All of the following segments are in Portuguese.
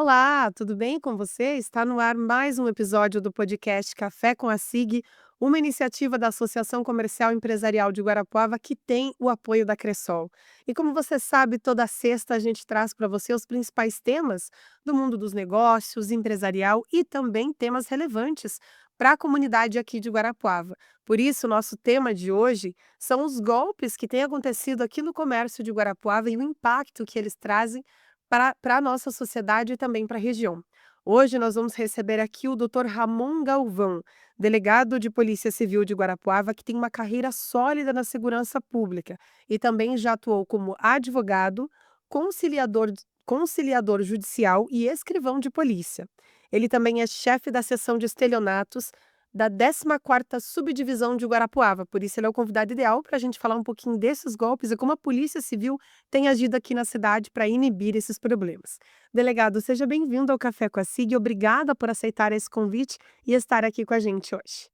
Olá, tudo bem com você? Está no ar mais um episódio do podcast Café com a SIG, uma iniciativa da Associação Comercial e Empresarial de Guarapuava que tem o apoio da Cressol. E como você sabe, toda sexta a gente traz para você os principais temas do mundo dos negócios, empresarial e também temas relevantes para a comunidade aqui de Guarapuava. Por isso, nosso tema de hoje são os golpes que têm acontecido aqui no comércio de Guarapuava e o impacto que eles trazem para a nossa sociedade e também para a região. Hoje nós vamos receber aqui o Dr. Ramon Galvão, delegado de Polícia Civil de Guarapuava, que tem uma carreira sólida na segurança pública e também já atuou como advogado, conciliador, conciliador judicial e escrivão de polícia. Ele também é chefe da seção de estelionatos da 14ª Subdivisão de Guarapuava, por isso ele é o convidado ideal para a gente falar um pouquinho desses golpes e como a Polícia Civil tem agido aqui na cidade para inibir esses problemas. Delegado, seja bem-vindo ao Café com a SIG. Obrigada por aceitar esse convite e estar aqui com a gente hoje.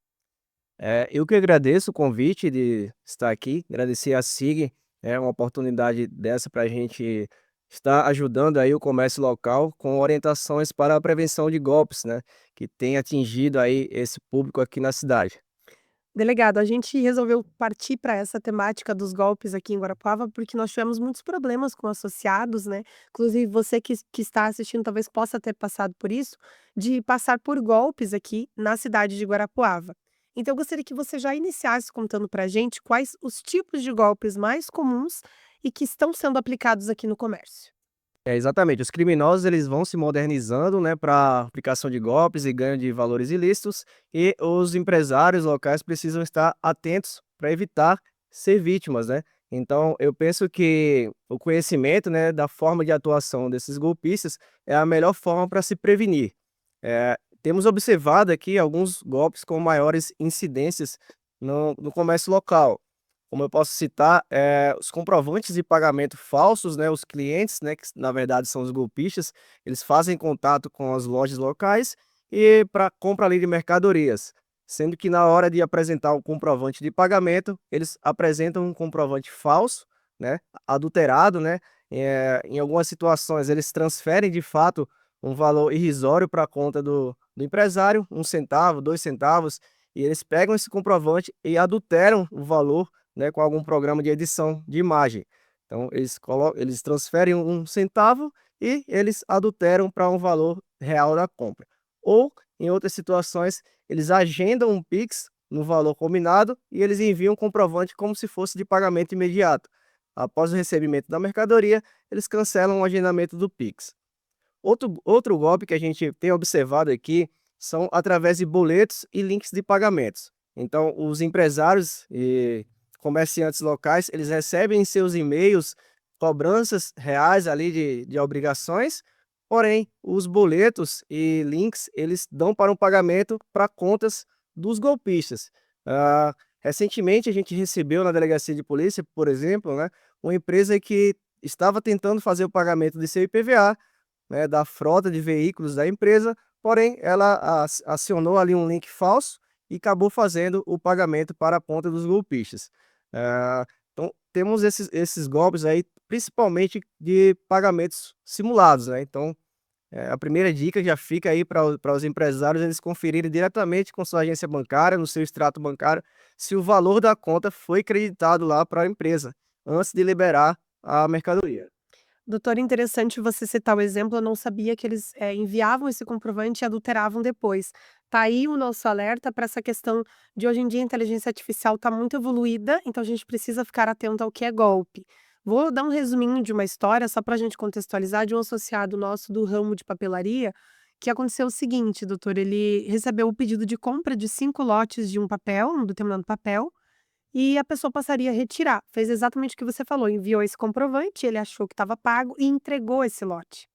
Eu que agradeço o convite de estar aqui, agradecer a SIG, é uma oportunidade dessa para a gente estar ajudando aí o comércio local com orientações para a prevenção de golpes, né, que tem atingido aí esse público aqui na cidade. Delegado, a gente resolveu partir para essa temática dos golpes aqui em Guarapuava, porque nós tivemos muitos problemas com associados, né? Inclusive, você que está assistindo talvez possa ter passado por isso, de passar por golpes aqui na cidade de Guarapuava. Então, eu gostaria que você já iniciasse contando para a gente quais os tipos de golpes mais comuns e que estão sendo aplicados aqui no comércio. É, exatamente, os criminosos eles vão se modernizando, né, para aplicação de golpes e ganho de valores ilícitos, e os empresários locais precisam estar atentos para evitar ser vítimas, né. Então eu penso que o conhecimento, né, da forma de atuação desses golpistas é a melhor forma para se prevenir. Temos observado aqui alguns golpes com maiores incidências no comércio local. Como eu posso citar, os comprovantes de pagamento falsos, né, os clientes, né, que na verdade são os golpistas, eles fazem contato com as lojas locais e para compra ali de mercadorias, sendo que na hora de apresentar o comprovante de pagamento, eles apresentam um comprovante falso, né, adulterado, né, em algumas situações eles transferem de fato um valor irrisório para a conta do empresário, 1 centavo, 2 centavos, e eles pegam esse comprovante e adulteram o valor, né, com algum programa de edição de imagem. Então eles transferem 1 centavo e eles adulteram para um valor real da compra. Ou, em outras situações, eles agendam um Pix no valor combinado e eles enviam um comprovante como se fosse de pagamento imediato. Após o recebimento da mercadoria, eles cancelam o agendamento do Pix. Outro golpe que a gente tem observado aqui são através de boletos e links de pagamentos. Então, os empresários e comerciantes locais, eles recebem em seus e-mails cobranças reais ali de obrigações, porém, os boletos e links, eles dão para um pagamento para contas dos golpistas. Recentemente, a gente recebeu na delegacia de polícia, por exemplo, né, uma empresa que estava tentando fazer o pagamento de seu IPVA, né, da frota de veículos da empresa, porém ela acionou ali um link falso e acabou fazendo o pagamento para a conta dos golpistas. Então temos esses golpes aí, principalmente de pagamentos simulados, né, então, a primeira dica já fica aí para os empresários eles conferirem diretamente com sua agência bancária, no seu extrato bancário, se o valor da conta foi creditado lá para a empresa, antes de liberar a mercadoria. Doutor, interessante você citar o exemplo, eu não sabia que eles, enviavam esse comprovante e adulteravam depois. Tá aí o nosso alerta para essa questão de hoje em dia a inteligência artificial está muito evoluída, então a gente precisa ficar atento ao que é golpe. Vou dar um resuminho de uma história, só para a gente contextualizar, de um associado nosso do ramo de papelaria, que aconteceu o seguinte, doutor, ele recebeu o pedido de compra de 5 lotes de um papel, um determinado papel, e a pessoa passaria a retirar. Fez exatamente o que você falou, enviou esse comprovante, ele achou que estava pago e entregou esse lote.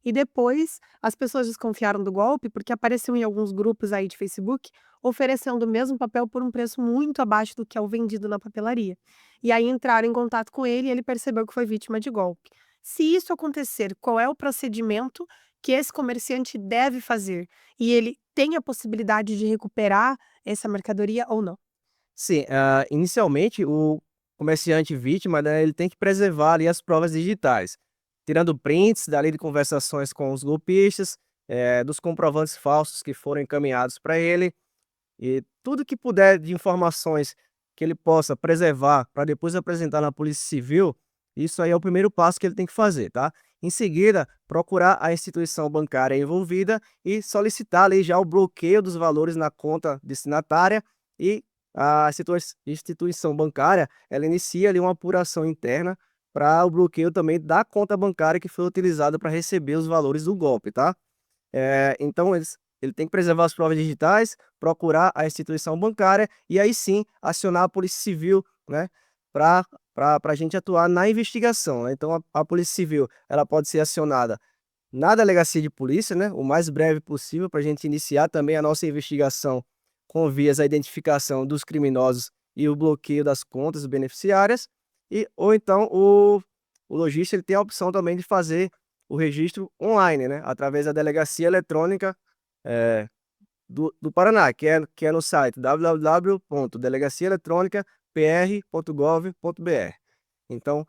E depois as pessoas desconfiaram do golpe, porque apareceu em alguns grupos aí de Facebook oferecendo o mesmo papel por um preço muito abaixo do que é o vendido na papelaria. E aí entraram em contato com ele e ele percebeu que foi vítima de golpe. Se isso acontecer, qual é o procedimento que esse comerciante deve fazer? E ele tem a possibilidade de recuperar essa mercadoria ou não? Sim, inicialmente o comerciante vítima, né, ele tem que preservar ali as provas digitais. tirando prints dali de conversações com os golpistas, dos comprovantes falsos que foram encaminhados para ele, e tudo que puder de informações que ele possa preservar para depois apresentar na Polícia Civil, isso aí é o primeiro passo que ele tem que fazer, tá? Em seguida, procurar a instituição bancária envolvida e solicitar ali já o bloqueio dos valores na conta destinatária, e a instituição bancária, ela inicia ali uma apuração interna para o bloqueio também da conta bancária que foi utilizada para receber os valores do golpe, tá? Então ele tem que preservar as provas digitais, procurar a instituição bancária e aí sim acionar a Polícia Civil, né, para a gente atuar na investigação, né. Então a Polícia Civil, ela pode ser acionada na delegacia de polícia, né, o mais breve possível para a gente iniciar também a nossa investigação com vias à identificação dos criminosos e o bloqueio das contas beneficiárias, ou então o lojista ele tem a opção também de fazer o registro online, né, através da delegacia eletrônica, eh, do Paraná, que é no site www.delegaciaeletronicapr.gov.br. Então,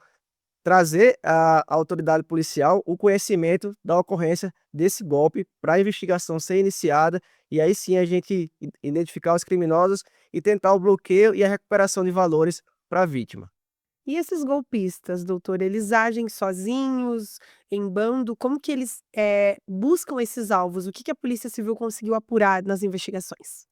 trazer à autoridade policial o conhecimento da ocorrência desse golpe para a investigação ser iniciada, e aí sim a gente identificar os criminosos e tentar o bloqueio e a recuperação de valores para a vítima. E esses golpistas, doutor, eles agem sozinhos, em bando? Como que eles, buscam esses alvos? O que que a Polícia Civil conseguiu apurar nas investigações?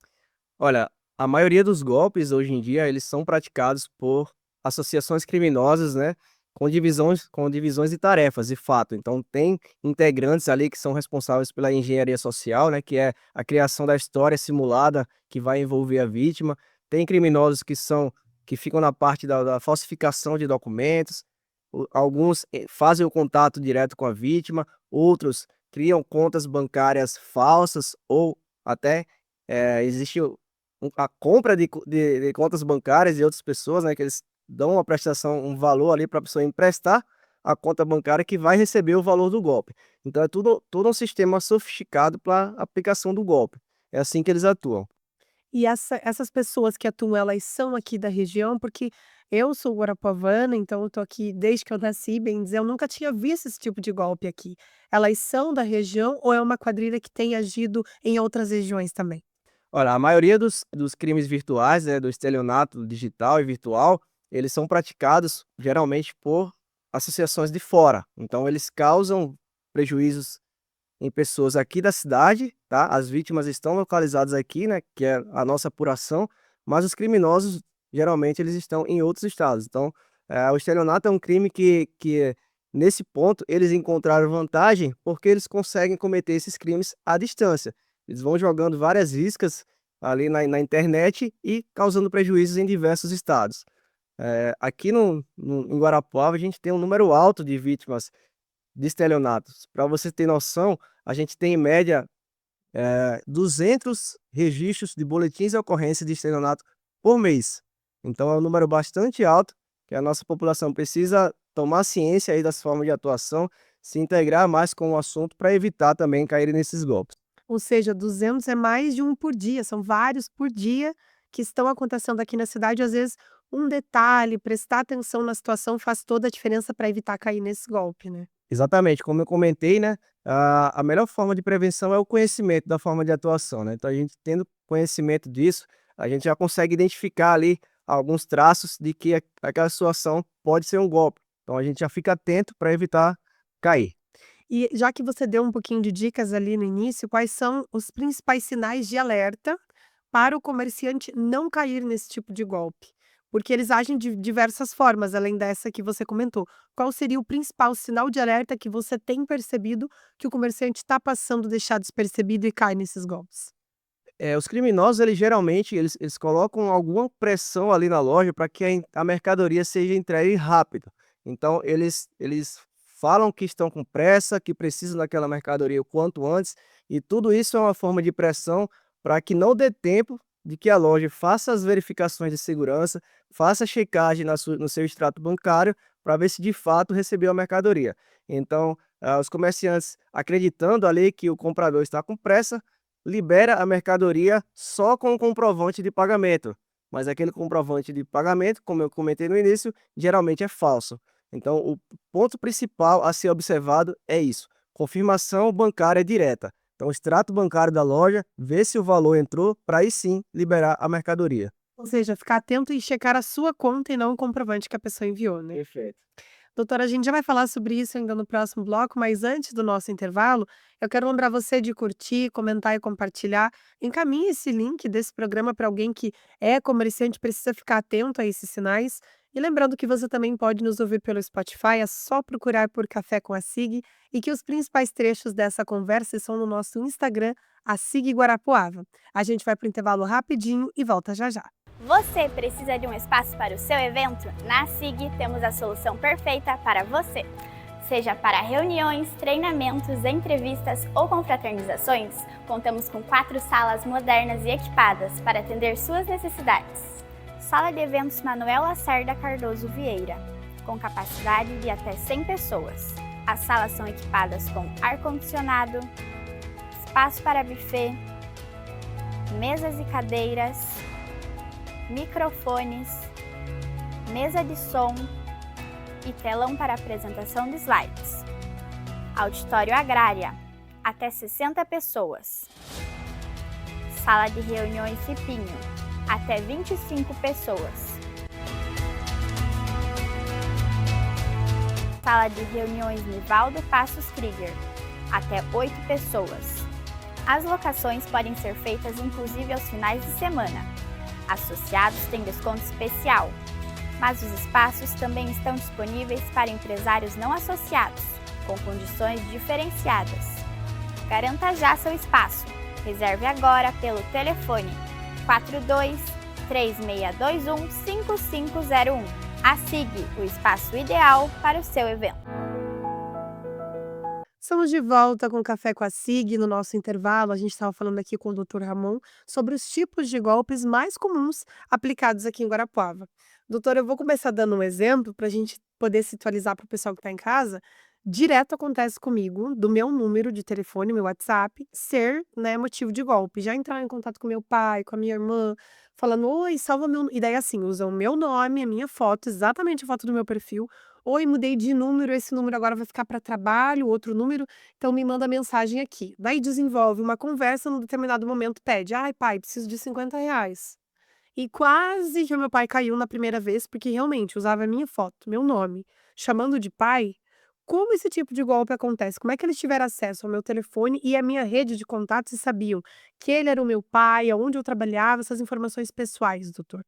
Olha, a maioria dos golpes hoje em dia, eles são praticados por associações criminosas, né, com divisões de tarefas, de fato. Então tem integrantes ali que são responsáveis pela engenharia social, né, que é a criação da história simulada que vai envolver a vítima. Tem criminosos que ficam na parte da falsificação de documentos. Alguns fazem o contato direto com a vítima, outros criam contas bancárias falsas, ou até existe a compra de contas bancárias de outras pessoas, né, que eles dão uma prestação, um valor ali para a pessoa emprestar a conta bancária que vai receber o valor do golpe. Então é todo um sistema sofisticado para aplicação do golpe. É assim que eles atuam. E essas pessoas que atuam, elas são aqui da região? Porque eu sou guarapuavana, então eu tô aqui desde que eu nasci, bem dizer, eu nunca tinha visto esse tipo de golpe aqui. Elas são da região ou é uma quadrilha que tem agido em outras regiões também? Olha, a maioria dos crimes virtuais, né, do estelionato digital e virtual, eles são praticados geralmente por associações de fora. Então eles causam prejuízos em pessoas aqui da cidade, tá? As vítimas estão localizadas aqui, né, que é a nossa apuração, mas os criminosos, geralmente, eles estão em outros estados. Então, o estelionato é um crime que nesse ponto, eles encontraram vantagem, porque eles conseguem cometer esses crimes à distância. Eles vão jogando várias iscas ali na internet e causando prejuízos em diversos estados. Aqui em Guarapuava, a gente tem um número alto de vítimas de estelionatos. Para você ter noção, a gente tem em média 200 registros de boletins de ocorrência de estelionato por mês. Então é um número bastante alto, que a nossa população precisa tomar ciência aí das formas de atuação, se integrar mais com o assunto para evitar também cair nesses golpes. Ou seja, 200 é mais de um por dia, são vários por dia que estão acontecendo aqui na cidade. Às vezes, um detalhe, prestar atenção na situação faz toda a diferença para evitar cair nesse golpe, né? Exatamente, como eu comentei, né, a melhor forma de prevenção é o conhecimento da forma de atuação, né. Então a gente tendo conhecimento disso, a gente já consegue identificar ali alguns traços de que aquela situação pode ser um golpe. Então a gente já fica atento para evitar cair. E já que você deu um pouquinho de dicas ali no início, quais são os principais sinais de alerta para o comerciante não cair nesse tipo de golpe? Porque eles agem de diversas formas, além dessa que você comentou. Qual seria o principal sinal de alerta que você tem percebido que o comerciante está passando deixar despercebido e cai nesses golpes? Os criminosos, eles geralmente eles colocam alguma pressão ali na loja para que a mercadoria seja entregue rápido. Então eles falam que estão com pressa, que precisam daquela mercadoria o quanto antes, e tudo isso é uma forma de pressão para que não dê tempo de que a loja faça as verificações de segurança, faça a checagem no seu extrato bancário, para ver se de fato recebeu a mercadoria. Então, os comerciantes, acreditando ali que o comprador está com pressa, libera a mercadoria só com o comprovante de pagamento, mas aquele comprovante de pagamento, como eu comentei no início, geralmente é falso. Então, o ponto principal a ser observado é isso: confirmação bancária direta. Então, o extrato bancário da loja, vê se o valor entrou, para aí sim liberar a mercadoria. Ou seja, ficar atento e checar a sua conta e não o comprovante que a pessoa enviou, né? Perfeito. Doutora, a gente já vai falar sobre isso ainda no próximo bloco, mas antes do nosso intervalo, eu quero lembrar você de curtir, comentar e compartilhar. Encaminhe esse link desse programa para alguém que é comerciante, precisa ficar atento a esses sinais. E lembrando que você também pode nos ouvir pelo Spotify, é só procurar por Café com a Sig e que os principais trechos dessa conversa estão no nosso Instagram, a Sig Guarapuava. A gente vai para o intervalo rapidinho e volta já já. Você precisa de um espaço para o seu evento? Na SIG temos a solução perfeita para você. Seja para reuniões, treinamentos, entrevistas ou confraternizações, contamos com 4 salas modernas e equipadas para atender suas necessidades. Sala de Eventos Manuel Lacerda Cardoso Vieira, com capacidade de até 100 pessoas. As salas são equipadas com ar-condicionado, espaço para buffet, mesas e cadeiras, microfones, mesa de som e telão para apresentação de slides. Auditório Agrária, até 60 pessoas. Sala de reuniões Cipinho, até 25 pessoas. Sala de reuniões Nivaldo Passos Krieger, até 8 pessoas. As locações podem ser feitas inclusive aos finais de semana. Associados têm desconto especial, mas os espaços também estão disponíveis para empresários não associados, com condições diferenciadas. Garanta já seu espaço. Reserve agora pelo telefone 42-3621-5501. A SIG, o espaço ideal para o seu evento. Estamos de volta com Café com a Sig. No nosso intervalo, a gente estava falando aqui com o Dr. Ramon sobre os tipos de golpes mais comuns aplicados aqui em Guarapuava. Doutor, eu vou começar dando um exemplo para a gente poder situalizar para o pessoal que está em casa. Direto acontece comigo, do meu número de telefone, meu WhatsApp, ser, né, motivo de golpe. Já entrar em contato com meu pai, com a minha irmã, falando, oi, salva meu. E daí, assim, usam o meu nome, a minha foto, exatamente a foto do meu perfil. Oi, mudei de número, esse número agora vai ficar para trabalho, outro número, então me manda mensagem aqui. Daí desenvolve uma conversa, num determinado momento pede, ai pai, preciso de R$ 50. E quase que o meu pai caiu na primeira vez, porque realmente usava a minha foto, meu nome, chamando de pai. Como esse tipo de golpe acontece? Como é que eles tiveram acesso ao meu telefone e à minha rede de contatos e sabiam que ele era o meu pai, aonde eu trabalhava, essas informações pessoais, doutor?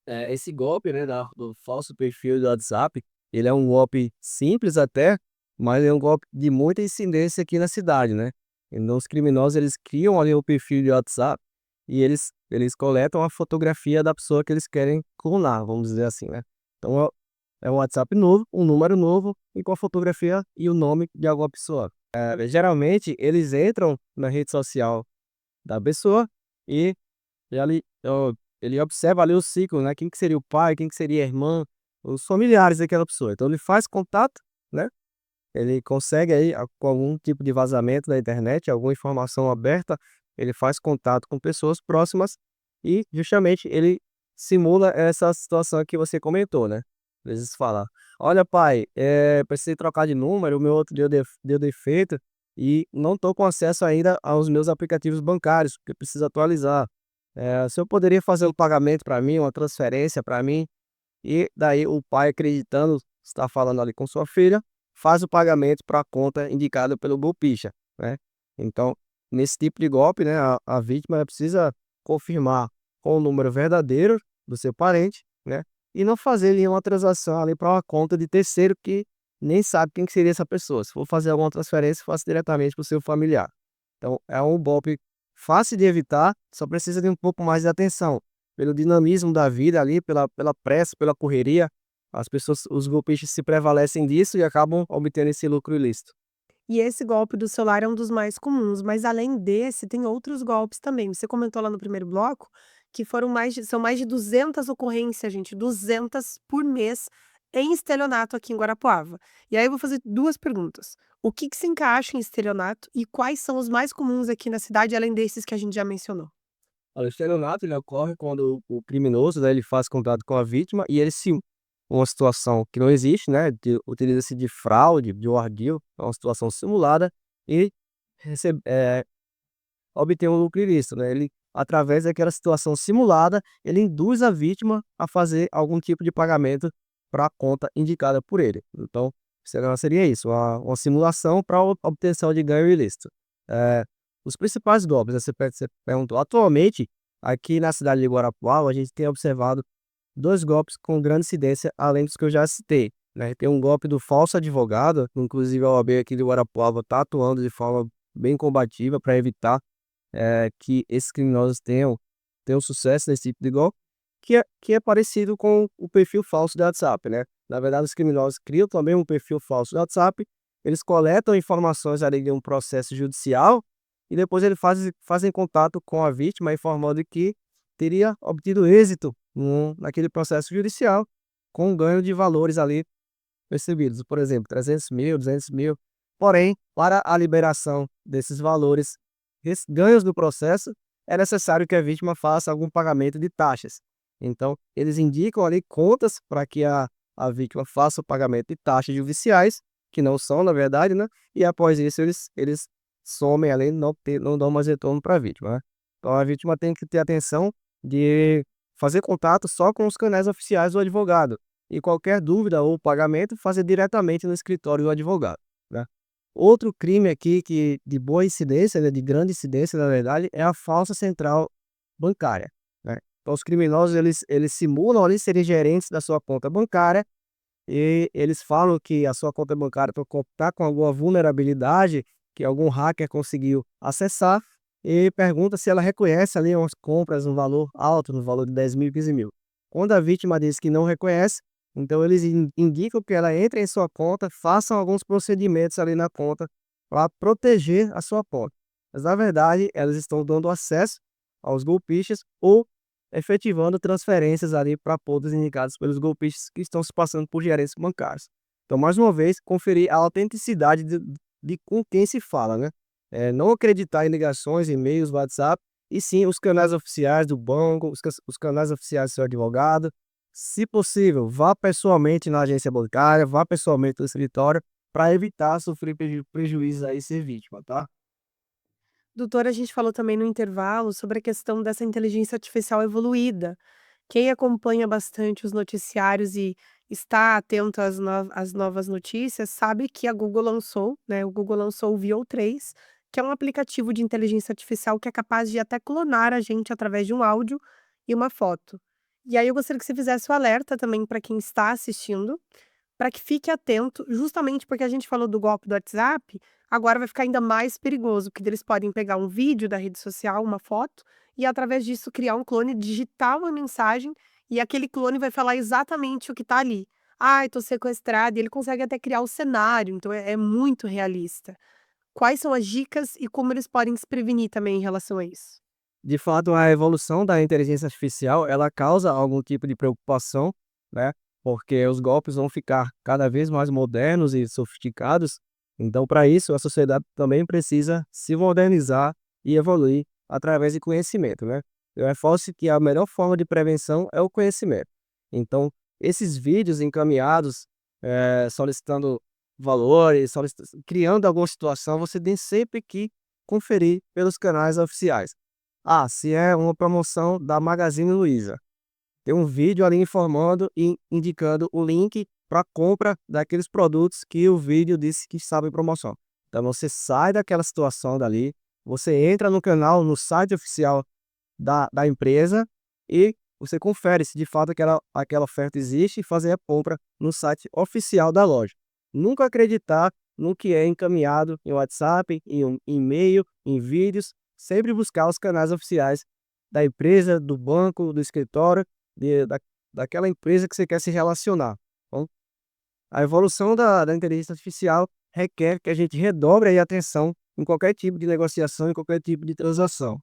Esse golpe, né, do falso perfil do WhatsApp, ele é um golpe simples até, mas é um golpe de muita incidência aqui na cidade, né? Então os criminosos, eles criam ali o perfil de WhatsApp e eles coletam a fotografia da pessoa que eles querem clonar, vamos dizer assim, né? Então é um WhatsApp novo, um número novo e com a fotografia e o nome de alguma pessoa. Geralmente eles entram na rede social da pessoa e ali, ele observa ali o ciclo, né, quem que seria o pai, quem que seria a irmã, os familiares daquela pessoa. Então ele faz contato, né, ele consegue aí com algum tipo de vazamento da internet, alguma informação aberta, ele faz contato com pessoas próximas e justamente ele simula essa situação que você comentou, né. Às vezes fala: "Olha pai, precisei trocar de número, o meu outro deu defeito e não estou com acesso ainda aos meus aplicativos bancários, porque preciso atualizar. O senhor poderia fazer um pagamento para mim, uma transferência para mim?" E daí o pai, acreditando, está falando ali com sua filha, faz o pagamento para a conta indicada pelo golpista, né. Então, nesse tipo de golpe, né, a vítima precisa confirmar com o número verdadeiro do seu parente, né, e não fazer nenhuma transação ali para uma conta de terceiro que nem sabe quem que seria essa pessoa. Se for fazer alguma transferência, faça diretamente para o seu familiar. Então é um golpe fácil de evitar, só precisa de um pouco mais de atenção. Pelo dinamismo da vida ali, pela pressa, pela correria, as pessoas, os golpistas se prevalecem disso e acabam obtendo esse lucro ilícito. E esse golpe do celular é um dos mais comuns, mas além desse, tem outros golpes também. Você comentou lá no primeiro bloco que são mais de 200 ocorrências, gente, 200 por mês em estelionato aqui em Guarapuava. E aí eu vou fazer duas perguntas. O que se encaixa em estelionato e quais são os mais comuns aqui na cidade, além desses que a gente já mencionou? Olha, o estelionato ele ocorre quando o criminoso, né, ele faz contato com a vítima e ele uma situação que não existe, né, utiliza-se de fraude, de ordil, é uma situação simulada e recebe obter um lucro ilícito, né. Ele, através daquela situação simulada, ele induz a vítima a fazer algum tipo de pagamento para a conta indicada por ele. Então, seria isso, uma simulação para obtenção de ganho ilícito. Eh, os principais golpes, né, você perguntou. Atualmente, aqui na cidade de Guarapuava, a gente tem observado 2 golpes com grande incidência, além dos que eu já citei, né. Tem um golpe do falso advogado, inclusive a OAB aqui de Guarapuava está atuando de forma bem combativa para evitar que esses criminosos tenham sucesso nesse tipo de golpe, que é parecido com o perfil falso do WhatsApp, né. Na verdade, os criminosos criam também um perfil falso do WhatsApp, eles coletam informações ali de um processo judicial e depois eles fazem contato com a vítima informando que teria obtido êxito naquele processo judicial com ganho de valores ali percebidos, por exemplo, 300.000, 200.000. Porém, para a liberação desses valores ganhos do processo, é necessário que a vítima faça algum pagamento de taxas. Então, eles indicam ali contas para que a vítima faça o pagamento de taxas judiciais, que não são, na verdade, né? E após isso, eles somem ali, não dão mais retorno para a vítima, né? Então, a vítima tem que ter atenção de fazer contato só com os canais oficiais do advogado. E qualquer dúvida ou pagamento, fazer diretamente no escritório do advogado, né? Outro crime aqui que de boa incidência, né, de grande incidência, na verdade, é a falsa central bancária, né. Então os criminosos eles simulam ali serem gerentes da sua conta bancária e eles falam que a sua conta bancária está com alguma vulnerabilidade, que algum hacker conseguiu acessar e pergunta se ela reconhece ali umas compras no valor alto, no valor de 10.000, 15.000. Quando a vítima diz que não reconhece, então eles indicam que ela entre em sua conta, façam alguns procedimentos ali na conta para proteger a sua conta. Mas na verdade, elas estão dando acesso aos golpistas ou efetivando transferências ali para pontos indicados pelos golpistas que estão se passando por gerentes bancários. Então, mais uma vez, conferir a autenticidade de com quem se fala, né? Não acreditar em ligações, e-mails, WhatsApp, e sim os canais oficiais do banco, os canais oficiais do seu advogado. Se possível, vá pessoalmente na agência bancária, vá pessoalmente no escritório, para evitar sofrer prejuízos aí e ser vítima, tá? Doutora, a gente falou também no intervalo sobre a questão dessa inteligência artificial evoluída. Quem acompanha bastante os noticiários e está atento às novas notícias, sabe que a Google lançou, né, o Google lançou o VO3, que é um aplicativo de inteligência artificial que é capaz de até clonar a gente através de um áudio e uma foto. E aí eu gostaria que você fizesse o alerta também para quem está assistindo, para que fique atento, justamente porque a gente falou do golpe do WhatsApp, agora vai ficar ainda mais perigoso, porque eles podem pegar um vídeo da rede social, uma foto, e através disso criar um clone, digitar uma mensagem, e aquele clone vai falar exatamente o que está ali. "Ai, tô sequestrado", e ele consegue até criar o cenário, então é muito realista. Quais são as dicas e como eles podem se prevenir também em relação a isso? De fato, a evolução da inteligência artificial, ela causa algum tipo de preocupação, né? Porque os golpes vão ficar cada vez mais modernos e sofisticados. Então, para isso, a sociedade também precisa se modernizar e evoluir através de conhecimento, né? Eu reforço que a melhor forma de prevenção é o conhecimento. Então, esses vídeos encaminhados, solicitando valores, criando alguma situação, você tem sempre que conferir pelos canais oficiais. Ah, se é uma promoção da Magazine Luiza, tem um vídeo ali informando e indicando o link para compra daqueles produtos que o vídeo disse que estava em promoção. Então você sai daquela situação dali, você entra no canal, no site oficial da empresa e você confere se de fato aquela oferta existe e fazer a compra no site oficial da loja. Nunca acreditar no que é encaminhado em WhatsApp, em um e-mail, em vídeos. Sempre buscar os canais oficiais da empresa, do banco, do escritório, daquela empresa que você quer se relacionar. Bom, a evolução da inteligência artificial requer que a gente redobre aí a atenção em qualquer tipo de negociação, em qualquer tipo de transação.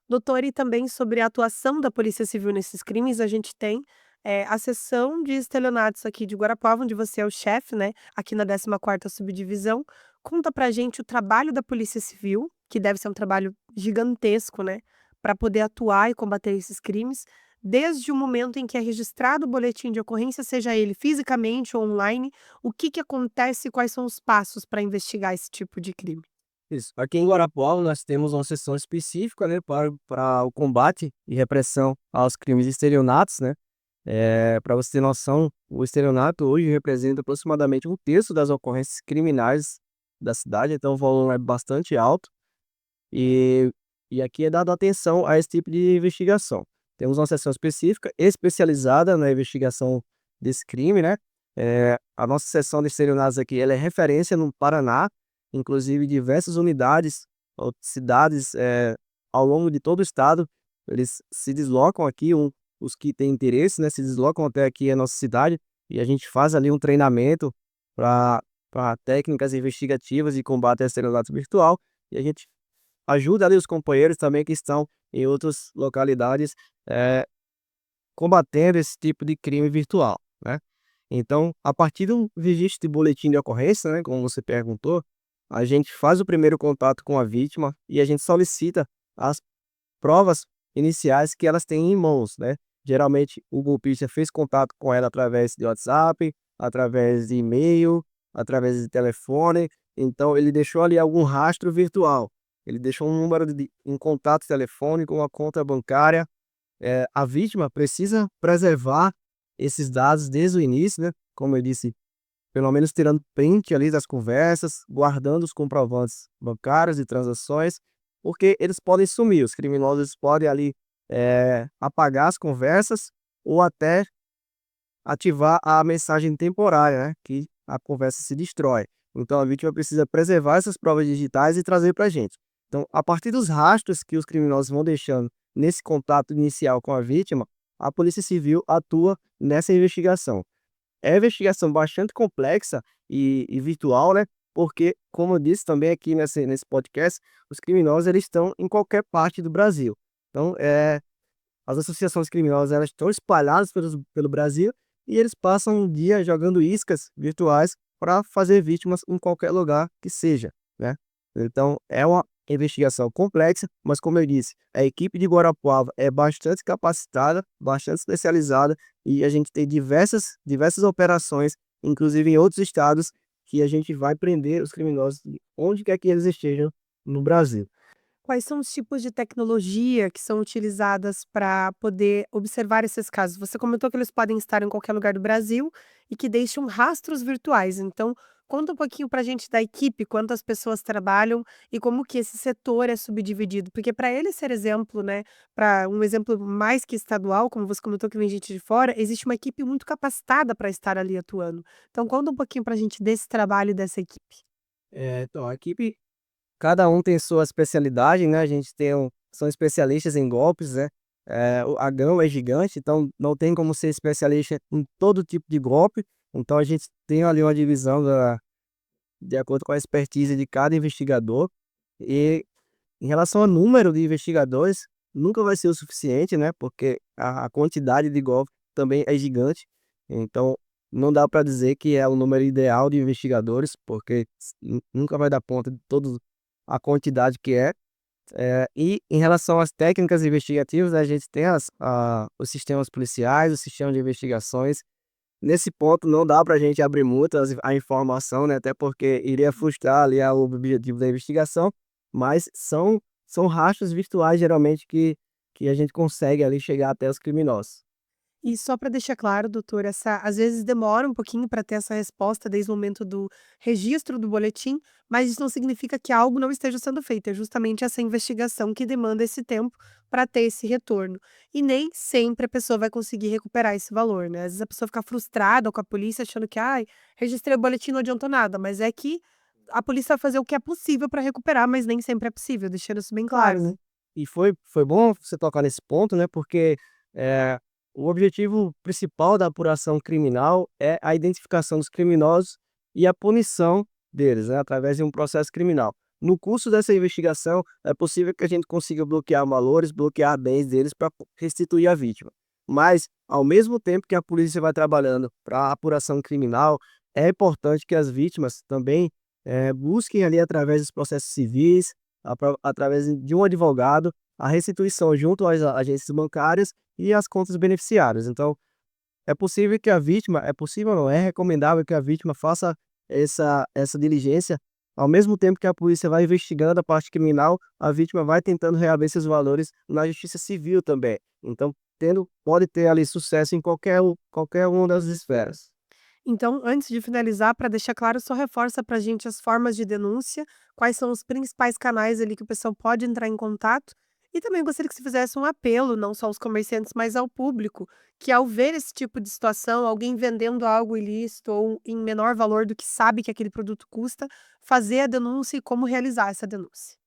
Doutor, e também sobre a atuação da Polícia Civil nesses crimes, a gente tem, a seção de estelionatos aqui de Guarapuava, onde você é o chefe, né, aqui na 14ª subdivisão. Conta pra gente o trabalho da Polícia Civil, que deve ser um trabalho gigantesco, né, para poder atuar e combater esses crimes, desde o momento em que é registrado o boletim de ocorrência, seja ele fisicamente ou online, o que que acontece e quais são os passos para investigar esse tipo de crime? Isso. Aqui em Guarapuava nós temos uma seção específica, né, para o combate e repressão aos crimes de estelionatos, né. Para você ter noção, o estelionato hoje representa aproximadamente um terço das ocorrências criminais da cidade, então o volume é bastante alto. E e aqui é dado atenção a esse tipo de investigação. Temos uma seção específica, especializada na investigação desse crime, né. A nossa seção de estelionatos aqui, ela é referência no Paraná, inclusive diversas unidades ou cidades, ao longo de todo o estado, eles se deslocam aqui, os que têm interesse, né, se deslocam até aqui a nossa cidade, e a gente faz ali um treinamento para técnicas investigativas de combate ao estelionato virtual, e a gente ajuda ali os companheiros também que estão em outras localidades, eh, combatendo esse tipo de crime virtual, né. Então, a partir do registro de boletim de ocorrência, né, como você perguntou, a gente faz o primeiro contato com a vítima e a gente solicita as provas iniciais que elas têm em mãos, né. Geralmente o golpista fez contato com ela através de WhatsApp, através de e-mail, através de telefone, então ele deixou ali algum rastro virtual. Ele deixou um número de um contato telefônico, uma conta bancária. A vítima precisa preservar esses dados desde o início, né, como eu disse, pelo menos tirando print ali das conversas, guardando os comprovantes bancários e transações, porque eles podem sumir, os criminosos podem ali, apagar as conversas ou até ativar a mensagem temporária, né, que a conversa se destrói. Então a vítima precisa preservar essas provas digitais e trazer para a gente. Então, a partir dos rastros que os criminosos vão deixando nesse contato inicial com a vítima, a Polícia Civil atua nessa investigação. É uma investigação bastante complexa e virtual, né, porque, como eu disse também aqui nesse podcast, os criminosos eles estão em qualquer parte do Brasil. Então, as associações criminosas elas estão espalhadas pelo Brasil e eles passam um dia jogando iscas virtuais para fazer vítimas em qualquer lugar que seja, né. Então é uma investigação complexa, mas como eu disse, a equipe de Guarapuava é bastante capacitada, bastante especializada e a gente tem diversas operações, inclusive em outros estados, que a gente vai prender os criminosos onde quer que eles estejam no Brasil. Quais são os tipos de tecnologia que são utilizadas para poder observar esses casos? Você comentou que eles podem estar em qualquer lugar do Brasil e que deixam rastros virtuais. Então, conta um pouquinho para a gente da equipe, quantas pessoas trabalham e como que esse setor é subdividido. Porque para ele ser exemplo, né, para um exemplo mais que estadual, como você comentou que vem gente de fora, existe uma equipe muito capacitada para estar ali atuando. Então, conta um pouquinho para a gente desse trabalho e dessa equipe. Então a equipe, cada um tem sua especialidade, né, a gente são especialistas em golpes, né, a gama é gigante, então não tem como ser especialista em todo tipo de golpe, então a gente tem ali uma divisão de acordo com a expertise de cada investigador, e em relação ao número de investigadores, nunca vai ser o suficiente, né, porque a quantidade de golpe também é gigante, então não dá para dizer que é o número ideal de investigadores, porque nunca vai dar conta de toda a quantidade que é. E em relação às técnicas investigativas, a gente tem os sistemas policiais, o sistema de investigações. Nesse ponto não dá para a gente abrir muito a informação, né, até porque iria frustrar ali o objetivo da investigação, mas são rastros virtuais geralmente que a gente consegue ali chegar até os criminosos. E só para deixar claro, doutor, essa às vezes demora um pouquinho para ter essa resposta desde o momento do registro do boletim, mas isso não significa que algo não esteja sendo feito, é justamente essa investigação que demanda esse tempo para ter esse retorno. E nem sempre a pessoa vai conseguir recuperar esse valor, né? Às vezes a pessoa fica frustrada com a polícia achando que, ai, registrei o boletim, não adiantou nada, mas é que a polícia vai fazer o que é possível para recuperar, mas nem sempre é possível, deixando isso bem claro, né? E foi bom você tocar nesse ponto, né, porque, eh, o objetivo principal da apuração criminal é a identificação dos criminosos e a punição deles, né, através de um processo criminal. No curso dessa investigação, é possível que a gente consiga bloquear valores, bloquear bens deles para restituir a vítima. Mas, ao mesmo tempo que a polícia vai trabalhando para a apuração criminal, é importante que as vítimas também, busquem ali através dos processos civis, através de um advogado, a restituição junto às agências bancárias e as contas beneficiárias. Então, é possível não, é recomendável que a vítima faça essa diligência, ao mesmo tempo que a polícia vai investigando a parte criminal, a vítima vai tentando reaver esses valores na justiça civil também. Então, pode ter ali sucesso em qualquer uma das esferas. Então, antes de finalizar, para deixar claro, só reforça para a gente as formas de denúncia, quais são os principais canais ali que o pessoal pode entrar em contato. E também gostaria que você fizesse um apelo, não só aos comerciantes, mas ao público, que ao ver esse tipo de situação, alguém vendendo algo ilícito ou em menor valor do que sabe que aquele produto custa, fazer a denúncia e como realizar essa denúncia.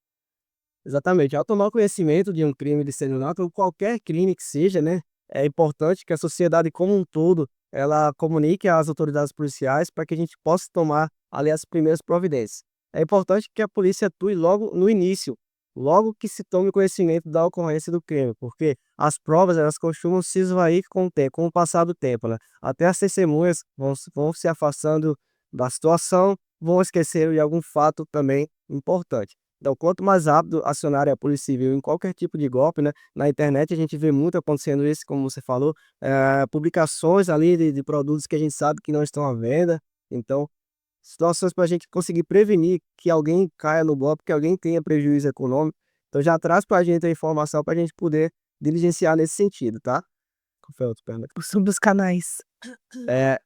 Exatamente. Ao tomar conhecimento de um crime de estelionato ou qualquer crime que seja, né, é importante que a sociedade como um todo, ela comunique às autoridades policiais para que a gente possa tomar ali as primeiras providências. É importante que a polícia atue logo no início, logo que se tome conhecimento da ocorrência do crime, porque as provas elas costumam se esvair com o tempo, com o passar do tempo, né? Até as testemunhas vão se afastando da situação, vão esquecer de algum fato também importante. Então, quanto mais rápido acionarem a Polícia Civil em qualquer tipo de golpe, né? Na internet a gente vê muito acontecendo isso, como você falou, publicações ali de produtos que a gente sabe que não estão à venda. Então, situações para a gente conseguir prevenir que alguém caia no golpe, que alguém tenha prejuízo econômico. Então, já traz para a gente a informação para a gente poder diligenciar nesse sentido, tá? Qual foi a outra pergunta? Sobre os canais.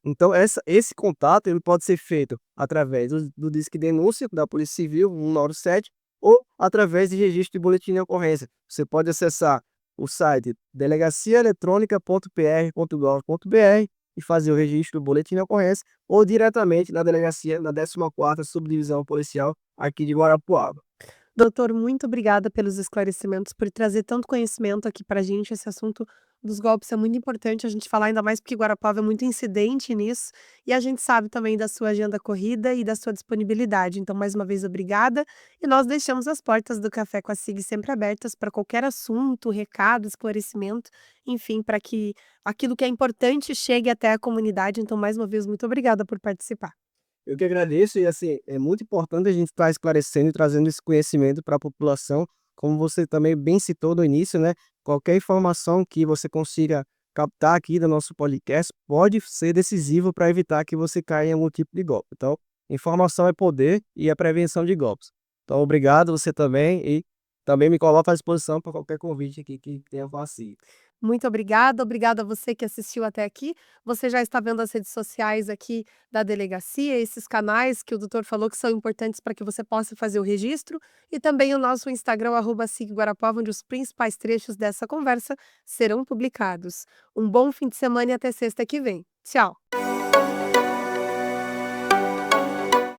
Então esse contato ele pode ser feito através do Disque Denúncia da Polícia Civil 197 ou através de registro de boletim de ocorrência. Você pode acessar o site delegaciaeletronica.pr.gov.br e fazer o registro do boletim de ocorrência ou diretamente na delegacia, na 14ª Subdivisão Policial aqui de Guarapuava. Doutor, muito obrigada pelos esclarecimentos, por trazer tanto conhecimento aqui para a gente. Esse assunto dos golpes é muito importante a gente falar, ainda mais porque Guarapuava é muito incidente nisso. E a gente sabe também da sua agenda corrida e da sua disponibilidade. Então, mais uma vez, obrigada. E nós deixamos as portas do Café com a SIG sempre abertas para qualquer assunto, recado, esclarecimento, enfim, para que aquilo que é importante chegue até a comunidade. Então, mais uma vez, muito obrigada por participar. Eu que agradeço e, assim, é muito importante a gente estar esclarecendo e trazendo esse conhecimento para a população, como você também bem citou no início, né? Qualquer informação que você consiga captar aqui do nosso podcast pode ser decisivo para evitar que você caia em algum tipo de golpe. Então, informação é poder e a prevenção de golpes. Então, obrigado você também e também me coloco à disposição para qualquer convite aqui que tenha facinho. Muito obrigada, obrigada a você que assistiu até aqui. Você já está vendo as redes sociais aqui da delegacia, esses canais que o doutor falou que são importantes para que você possa fazer o registro, e também o nosso Instagram, @SIGGuarapuava, onde os principais trechos dessa conversa serão publicados. Um bom fim de semana e até sexta que vem. Tchau!